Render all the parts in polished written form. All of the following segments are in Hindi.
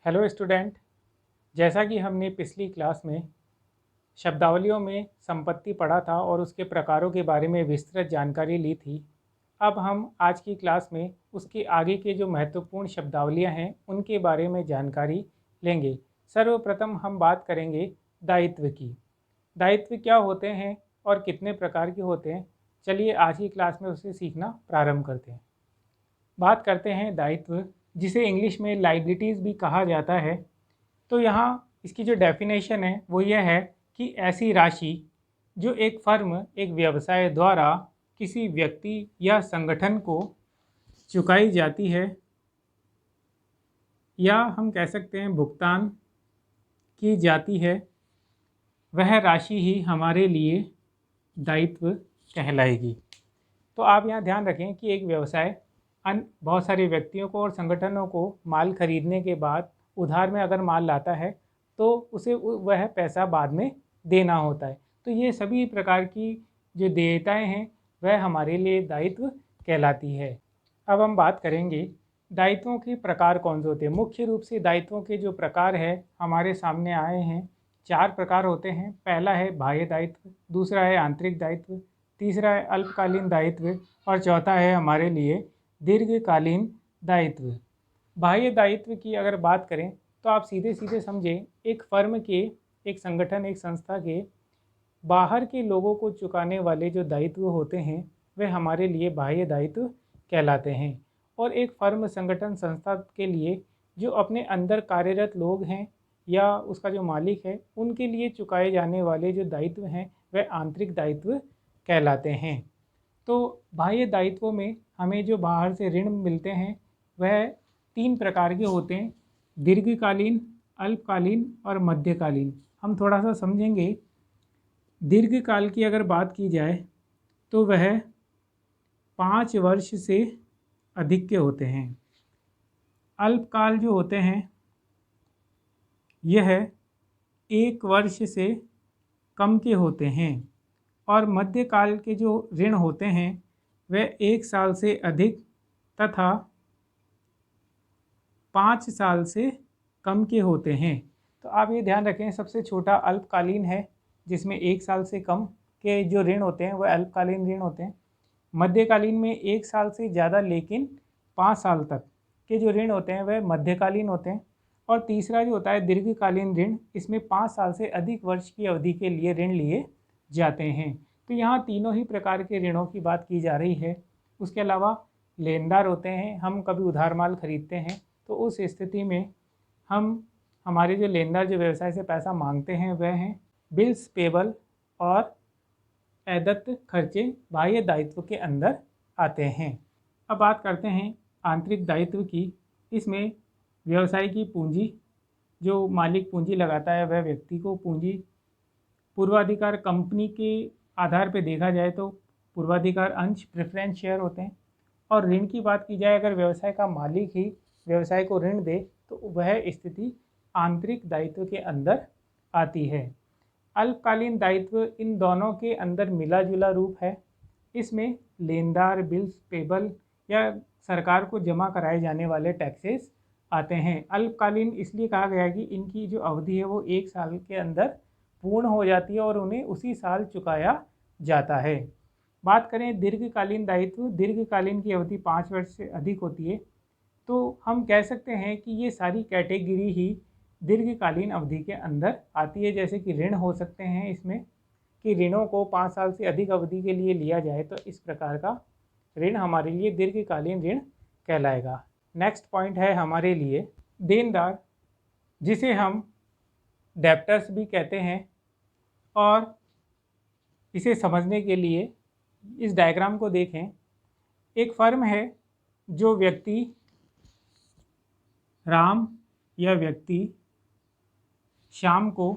Hello student. जैसा कि हमने पिछली क्लास में शब्दावलियों में संपत्ति पढ़ा था और उसके प्रकारों के बारे में विस्तृत जानकारी ली थी, अब हम आज की क्लास में उसके आगे के जो महत्वपूर्ण शब्दावलियां हैं उनके बारे में जानकारी लेंगे। सर्वप्रथम हम बात करेंगे दायित्व की। दायित्व क्या होते हैं और कितने प्रकार के होते हैं, चलिए आज की क्लास में उसे सीखना प्रारंभ करते हैं। बात करते हैं दायित्व, जिसे इंग्लिश में लाइबिलिटीज़ भी कहा जाता है। तो यहाँ इसकी जो डेफिनेशन है वो यह है कि ऐसी राशि जो एक फर्म, एक व्यवसाय द्वारा किसी व्यक्ति या संगठन को चुकाई जाती है, या हम कह सकते हैं भुगतान की जाती है, वह राशि ही हमारे लिए दायित्व कहलाएगी। तो आप यहाँ ध्यान रखें कि एक व्यवसाय बहुत सारे व्यक्तियों को और संगठनों को माल खरीदने के बाद उधार में अगर माल लाता है तो उसे वह पैसा बाद में देना होता है। तो ये सभी प्रकार की जो देयताएं हैं वह हमारे लिए दायित्व कहलाती है। अब हम बात करेंगे दायित्वों के प्रकार कौन से होते हैं। मुख्य रूप से दायित्वों के जो प्रकार है हमारे सामने आए हैं, 4 प्रकार होते हैं। पहला है बाह्य दायित्व, दूसरा है आंतरिक दायित्व, तीसरा है अल्पकालीन दायित्व और चौथा है हमारे लिए दीर्घकालीन दायित्व। बाह्य दायित्व की अगर बात करें तो आप सीधे सीधे समझें, एक फर्म के, एक संगठन, एक संस्था के बाहर के लोगों को चुकाने वाले जो दायित्व होते हैं वे हमारे लिए बाह्य दायित्व कहलाते हैं। और एक फर्म, संगठन, संस्था के लिए जो अपने अंदर कार्यरत लोग हैं या उसका जो मालिक है उनके लिए चुकाए जाने वाले जो दायित्व हैं वह आंतरिक दायित्व कहलाते हैं। तो बाह्य दायित्वों में हमें जो बाहर से ऋण मिलते हैं वह 3 प्रकार के होते हैं, दीर्घकालीन, अल्पकालीन और मध्यकालीन। हम थोड़ा सा समझेंगे। दीर्घकाल की अगर बात की जाए तो वह 5 वर्ष से अधिक के होते हैं। अल्पकाल जो होते हैं यह 1 वर्ष से कम के होते हैं। और मध्यकाल के जो ऋण होते हैं वह 1 साल से अधिक तथा 5 साल से कम के होते हैं। तो आप ये ध्यान रखें, सबसे छोटा अल्पकालीन है जिसमें 1 साल से कम के जो ऋण होते हैं वह अल्पकालीन ऋण होते हैं। मध्यकालीन में 1 साल से ज़्यादा लेकिन 5 साल तक के जो ऋण होते हैं वह मध्यकालीन होते हैं। और तीसरा जो होता है दीर्घकालीन ऋण, इसमें 5 साल से अधिक वर्ष की अवधि के लिए ऋण लिए जाते हैं। तो यहाँ तीनों ही प्रकार के ऋणों की बात की जा रही है। उसके अलावा लेनदार होते हैं, हम कभी उधार माल खरीदते हैं तो उस स्थिति में हमारे जो लेनदार जो व्यवसाय से पैसा मांगते हैं वह हैं बिल्स पेबल और अदत्त खर्चे बाह्य दायित्व के अंदर आते हैं। अब बात करते हैं आंतरिक दायित्व की। इसमें व्यवसाय की पूंजी, जो मालिक पूंजी लगाता है वह व्यक्ति को पूंजी, पूर्वाधिकार, कंपनी के आधार पर देखा जाए तो पूर्वाधिकार अंश, प्रेफरेंस शेयर होते हैं। और ऋण की बात की जाए, अगर व्यवसाय का मालिक ही व्यवसाय को ऋण दे तो वह स्थिति आंतरिक दायित्व के अंदर आती है। अल्पकालीन दायित्व इन दोनों के अंदर मिला जुला रूप है। इसमें लेनदार, बिल्स पेबल या सरकार को जमा कराए जाने वाले टैक्सेस आते हैं। अल्पकालीन इसलिए कहा गया कि इनकी जो अवधि है वो 1 साल के अंदर पूर्ण हो जाती है और उन्हें उसी साल चुकाया जाता है। बात करें दीर्घकालीन दायित्व, दीर्घकालीन की अवधि 5 वर्ष से अधिक होती है। तो हम कह सकते हैं कि ये सारी कैटेगरी ही दीर्घकालीन अवधि के अंदर आती है। जैसे कि ऋण हो सकते हैं इसमें कि ऋणों को 5 साल से अधिक अवधि के लिए लिया जाए तो इस प्रकार का ऋण हमारे लिए दीर्घकालीन ऋण कहलाएगा। नेक्स्ट पॉइंट है हमारे लिए देनदार, जिसे हम डेप्टर्स भी कहते हैं। और इसे समझने के लिए इस डायग्राम को देखें। एक फर्म है जो व्यक्ति, राम या व्यक्ति श्याम को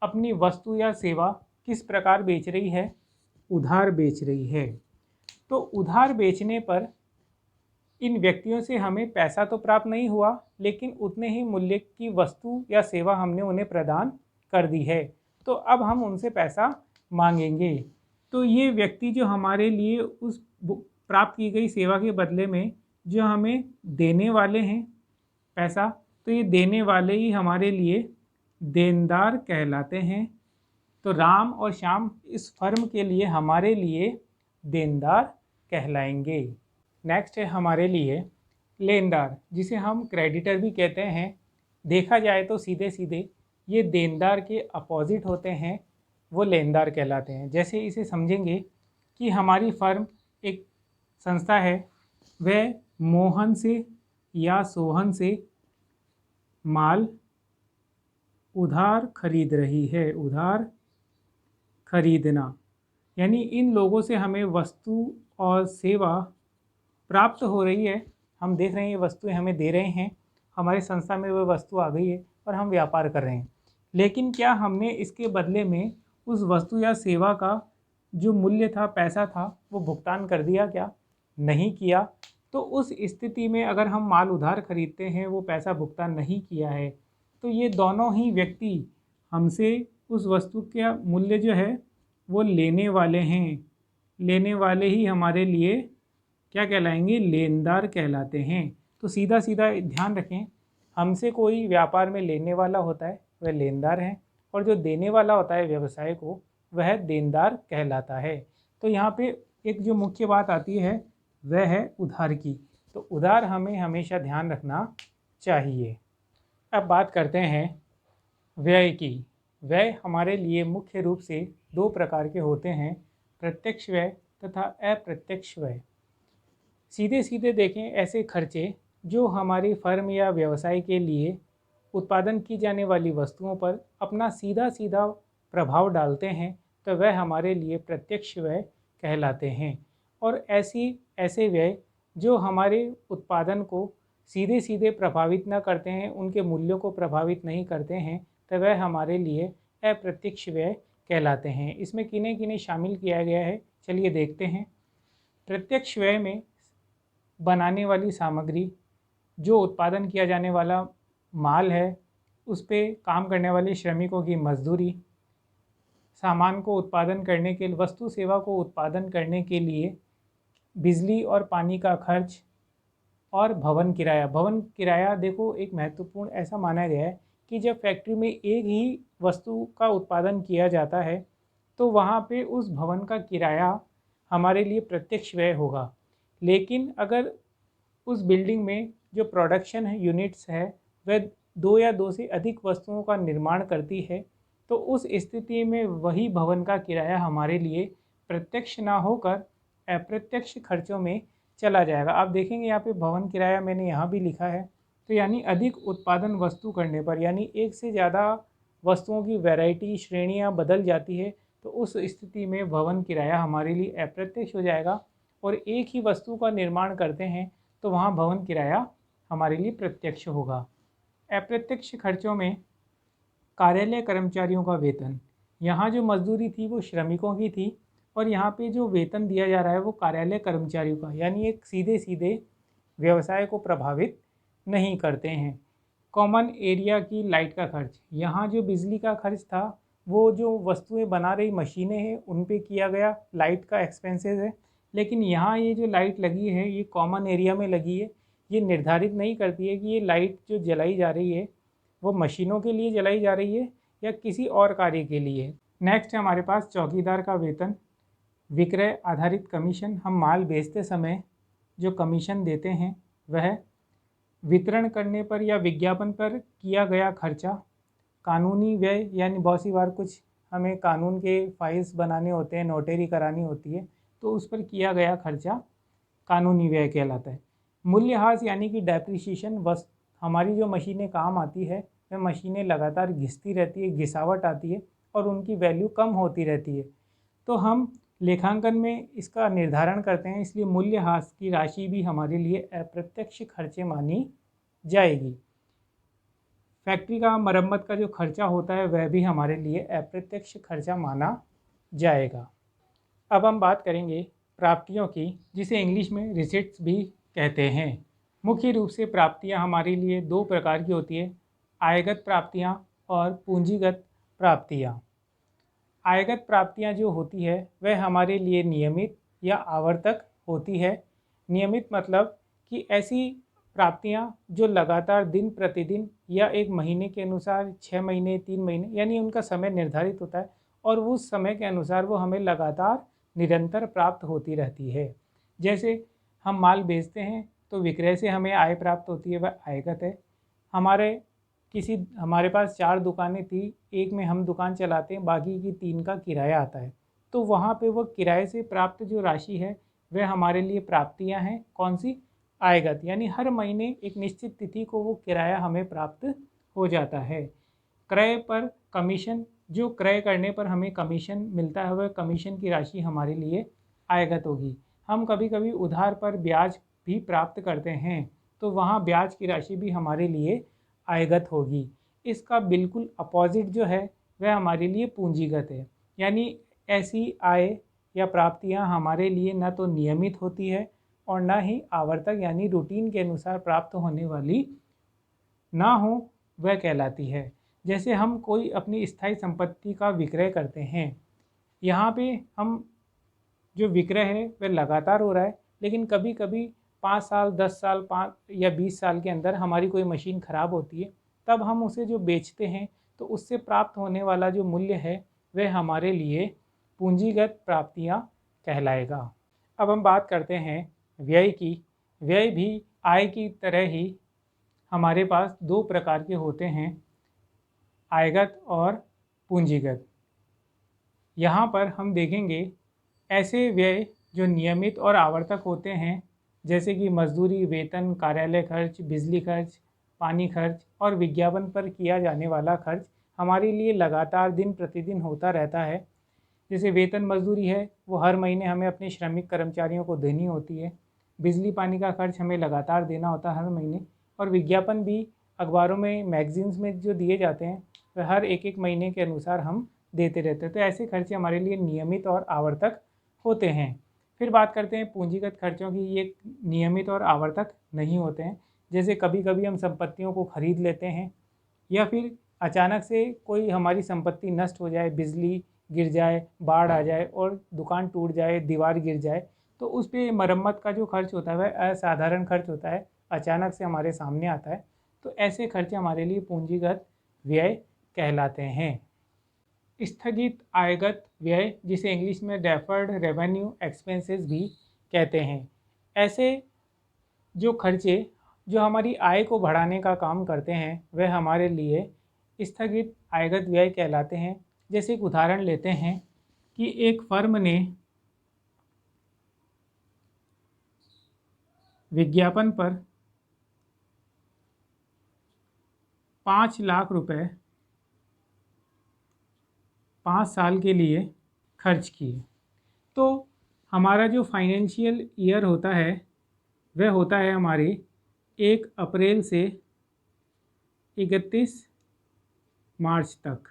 अपनी वस्तु या सेवा किस प्रकार बेच रही है? उधार बेच रही है। तो उधार बेचने पर इन व्यक्तियों से हमें पैसा तो प्राप्त नहीं हुआ, लेकिन उतने ही मूल्य की वस्तु या सेवा हमने उन्हें प्रदान कर दी है। तो अब हम उनसे पैसा मांगेंगे। तो ये व्यक्ति जो हमारे लिए उस प्राप्त की गई सेवा के बदले में जो हमें देने वाले हैं पैसा, तो ये देने वाले ही हमारे लिए देनदार कहलाते हैं। तो राम और श्याम इस फर्म के लिए हमारे लिए देनदार कहलाएंगे। नेक्स्ट है हमारे लिए लेनदार, जिसे हम क्रेडिटर भी कहते हैं। देखा जाए तो सीधे सीधे ये देनदार के अपोजिट होते हैं, वो लेनदार कहलाते हैं। जैसे इसे समझेंगे कि हमारी फर्म एक संस्था है, वह मोहन से या सोहन से माल उधार खरीद रही है। उधार खरीदना यानी इन लोगों से हमें वस्तु और सेवा प्राप्त हो रही है। हम देख रहे हैं ये वस्तुएं हमें दे रहे हैं, हमारी संस्था में वह वस्तु आ गई है और हम व्यापार कर रहे हैं। लेकिन क्या हमने इसके बदले में उस वस्तु या सेवा का जो मूल्य था, पैसा था, वो भुगतान कर दिया क्या? नहीं किया। तो उस स्थिति में अगर हम माल उधार खरीदते हैं, वो पैसा भुगतान नहीं किया है, तो ये दोनों ही व्यक्ति हमसे उस वस्तु का मूल्य जो है वो लेने वाले हैं। लेने वाले ही हमारे लिए क्या कहलाएंगे? लेनदार कहलाते हैं। तो सीधा सीधा ध्यान रखें, हमसे कोई व्यापार में लेने वाला होता है वह लेनदार है, और जो देने वाला होता है व्यवसाय को वह देनदार कहलाता है। तो यहाँ पे एक जो मुख्य बात आती है वह है उधार की। तो उधार हमें हमेशा ध्यान रखना चाहिए। अब बात करते हैं व्यय की। व्यय हमारे लिए मुख्य रूप से दो प्रकार के होते हैं, प्रत्यक्ष व्यय तथा अप्रत्यक्ष व्यय। सीधे सीधे देखें, ऐसे खर्चे जो हमारी फर्म या व्यवसाय के लिए उत्पादन की जाने वाली वस्तुओं पर अपना सीधा सीधा प्रभाव डालते हैं, तो वह हमारे लिए प्रत्यक्ष व्यय कहलाते हैं। और ऐसे व्यय जो हमारे उत्पादन को सीधे सीधे प्रभावित न करते हैं, उनके मूल्यों को प्रभावित नहीं करते हैं, तो वह हमारे लिए अप्रत्यक्ष व्यय कहलाते हैं। इसमें किन्हें किन्हें शामिल किया गया है, चलिए देखते हैं। प्रत्यक्ष व्यय में बनाने वाली सामग्री, जो उत्पादन किया जाने वाला माल है, उस पे काम करने वाले श्रमिकों की मजदूरी, सामान को उत्पादन करने के लिए, वस्तु सेवा को उत्पादन करने के लिए बिजली और पानी का खर्च, और भवन किराया। भवन किराया देखो एक महत्वपूर्ण ऐसा माना गया है कि जब फैक्ट्री में एक ही वस्तु का उत्पादन किया जाता है, तो वहाँ पे उस भवन का किराया हमारे लिए प्रत्यक्ष व्यय होगा। लेकिन अगर उस बिल्डिंग में जो प्रोडक्शन है यूनिट्स है, वह दो या दो से अधिक वस्तुओं का निर्माण करती है, तो उस स्थिति में वही भवन का किराया हमारे लिए प्रत्यक्ष ना होकर अप्रत्यक्ष खर्चों में चला जाएगा। आप देखेंगे यहाँ पे भवन किराया मैंने यहाँ भी लिखा है। तो यानी अधिक उत्पादन वस्तु करने पर, यानी एक से ज़्यादा वस्तुओं की वैरायटी, श्रेणियाँ बदल जाती है, तो उस स्थिति में भवन किराया हमारे लिए अप्रत्यक्ष हो जाएगा। और एक ही वस्तु का निर्माण करते हैं तो वहाँ भवन किराया हमारे लिए प्रत्यक्ष होगा। अप्रत्यक्ष खर्चों में कार्यालय कर्मचारियों का वेतन, यहाँ जो मजदूरी थी वो श्रमिकों की थी, और यहाँ पे जो वेतन दिया जा रहा है वो कार्यालय कर्मचारियों का, यानी एक सीधे सीधे व्यवसाय को प्रभावित नहीं करते हैं। कॉमन एरिया की लाइट का खर्च, यहाँ जो बिजली का खर्च था वो जो वस्तुएं बना रही मशीनें हैं उन पे किया गया लाइट का एक्सपेंसेस है। लेकिन यहाँ ये जो लाइट लगी है ये कॉमन एरिया में लगी है, ये निर्धारित नहीं करती है कि ये लाइट जो जलाई जा रही है वो मशीनों के लिए जलाई जा रही है या किसी और कार्य के लिए। नेक्स्ट है हमारे पास चौकीदार का वेतन। विक्रय आधारित कमीशन, हम माल बेचते समय जो कमीशन देते हैं वह वितरण करने पर या विज्ञापन पर किया गया खर्चा। कानूनी व्यय, यानी बहुत सी बार कुछ हमें कानून के फाइल्स बनाने होते हैं, नोटरी करानी होती है, तो उस पर किया गया खर्चा कानूनी व्यय कहलाता है। मूल्यह्रास यानी कि डेप्रिसिएशन, बस हमारी जो मशीनें काम आती है वह मशीनें लगातार घिसती रहती है, घिसावट आती है और उनकी वैल्यू कम होती रहती है, तो हम लेखांकन में इसका निर्धारण करते हैं, इसलिए मूल्यह्रास की राशि भी हमारे लिए अप्रत्यक्ष खर्चे मानी जाएगी। फैक्ट्री का मरम्मत का जो खर्चा होता है वह भी हमारे लिए अप्रत्यक्ष खर्चा माना जाएगा। अब हम बात करेंगे प्राप्तियों की, जिसे इंग्लिश में रिसीट्स भी कहते हैं। मुख्य रूप से प्राप्तियां हमारे लिए दो प्रकार की होती है, आयगत प्राप्तियां और पूंजीगत प्राप्तियां। आयगत प्राप्तियां जो होती है वह हमारे लिए नियमित या आवर्तक होती है। नियमित मतलब कि ऐसी प्राप्तियां जो लगातार दिन प्रतिदिन या एक महीने के अनुसार 6 महीने 3 महीने यानी उनका समय निर्धारित होता है और उस समय के अनुसार वो हमें लगातार निरंतर प्राप्त होती रहती है। जैसे हम माल बेचते हैं तो विक्रय से हमें आय प्राप्त होती है, वह आयगत है। हमारे पास 4 दुकानें थी, एक में हम दुकान चलाते हैं, बाकी की 3 का किराया आता है, तो वहाँ पे वो किराए से प्राप्त जो राशि है वह हमारे लिए प्राप्तियाँ हैं। कौन सी? आयगत, यानी हर महीने एक निश्चित तिथि को वो किराया हमें प्राप्त हो जाता है। क्रय पर कमीशन, जो क्रय करने पर हमें कमीशन मिलता है वह कमीशन की राशि हमारे लिए आयगत होगी। हम कभी कभी उधार पर ब्याज भी प्राप्त करते हैं, तो वहाँ ब्याज की राशि भी हमारे लिए आयगत होगी। इसका बिल्कुल अपोजिट जो है वह हमारे लिए पूंजीगत है, यानी ऐसी आय या प्राप्तियाँ हमारे लिए न तो नियमित होती है और न ही आवर्तक यानी रूटीन के अनुसार प्राप्त होने वाली ना हो, वह कहलाती है। जैसे हम कोई अपनी स्थायी संपत्ति का विक्रय करते हैं, यहाँ पे हम जो विक्रय है वह लगातार हो रहा है, लेकिन कभी कभी 5 साल 10 साल 5 या 20 साल के अंदर हमारी कोई मशीन ख़राब होती है, तब हम उसे जो बेचते हैं तो उससे प्राप्त होने वाला जो मूल्य है वह हमारे लिए पूंजीगत प्राप्तियाँ कहलाएगा। अब हम बात करते हैं व्यय की। व्यय भी आय की तरह ही हमारे पास 2 प्रकार के होते हैं, आयगत और पूंजीगत। यहाँ पर हम देखेंगे ऐसे व्यय जो नियमित और आवर्तक होते हैं, जैसे कि मजदूरी, वेतन, कार्यालय खर्च, बिजली खर्च, पानी खर्च और विज्ञापन पर किया जाने वाला खर्च हमारे लिए लगातार दिन प्रतिदिन होता रहता है। जैसे वेतन मजदूरी है वो हर महीने हमें अपने श्रमिक कर्मचारियों को देनी होती है। बिजली पानी का खर्च हमें लगातार देना होता है हर महीने, और विज्ञापन भी अखबारों में मैगजीन्स में जो दिए जाते हैं वह हर एक एक महीने के अनुसार हम देते रहते हैं। तो ऐसे खर्चे हमारे लिए नियमित और आवर्तक होते हैं। फिर बात करते हैं पूंजीगत खर्चों की। ये नियमित और आवर्तक नहीं होते हैं। जैसे कभी कभी हम संपत्तियों को खरीद लेते हैं या फिर अचानक से कोई हमारी संपत्ति नष्ट हो जाए, बिजली गिर जाए, बाढ़ आ जाए और दुकान टूट जाए, दीवार गिर जाए, तो उस पर मरम्मत का जो खर्च होता है वह असाधारण खर्च होता है, अचानक से हमारे सामने आता है। तो ऐसे खर्चे हमारे लिए पूंजीगत व्यय कहलाते हैं। स्थगित आयगत व्यय, जिसे इंग्लिश में डेफर्ड रेवेन्यू एक्सपेंसेस भी कहते हैं, ऐसे जो खर्चे जो हमारी आय को बढ़ाने का काम करते हैं वह हमारे लिए स्थगित आयगत व्यय कहलाते हैं। जैसे एक उदाहरण लेते हैं कि एक फर्म ने विज्ञापन पर 5 लाख रुपए 5 साल के लिए खर्च किए, तो हमारा जो फाइनेंशियल ईयर होता है वह होता है हमारे 1 अप्रैल से 31 मार्च तक।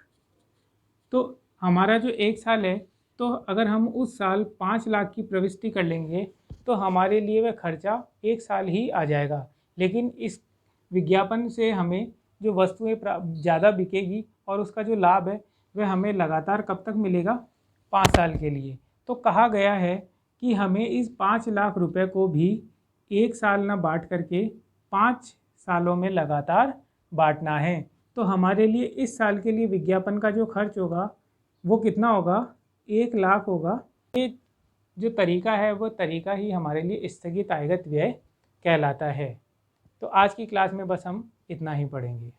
तो हमारा जो 1 साल है, तो अगर हम उस साल 5 लाख की प्रविष्टि कर लेंगे तो हमारे लिए वह खर्चा 1 साल ही आ जाएगा। लेकिन इस विज्ञापन से हमें जो वस्तुएं ज़्यादा बिकेगी और उसका जो लाभ है वह हमें लगातार कब तक मिलेगा? 5 साल के लिए। तो कहा गया है कि हमें इस 5 लाख रुपए को भी 1 साल न बांट करके 5 सालों में लगातार बांटना है। तो हमारे लिए इस साल के लिए विज्ञापन का जो खर्च होगा वो कितना होगा? 1 लाख होगा। ये जो तरीका है वो तरीका ही हमारे लिए स्थगित आयगत व्यय कहलाता है। तो आज की क्लास में बस हम इतना ही पढ़ेंगे।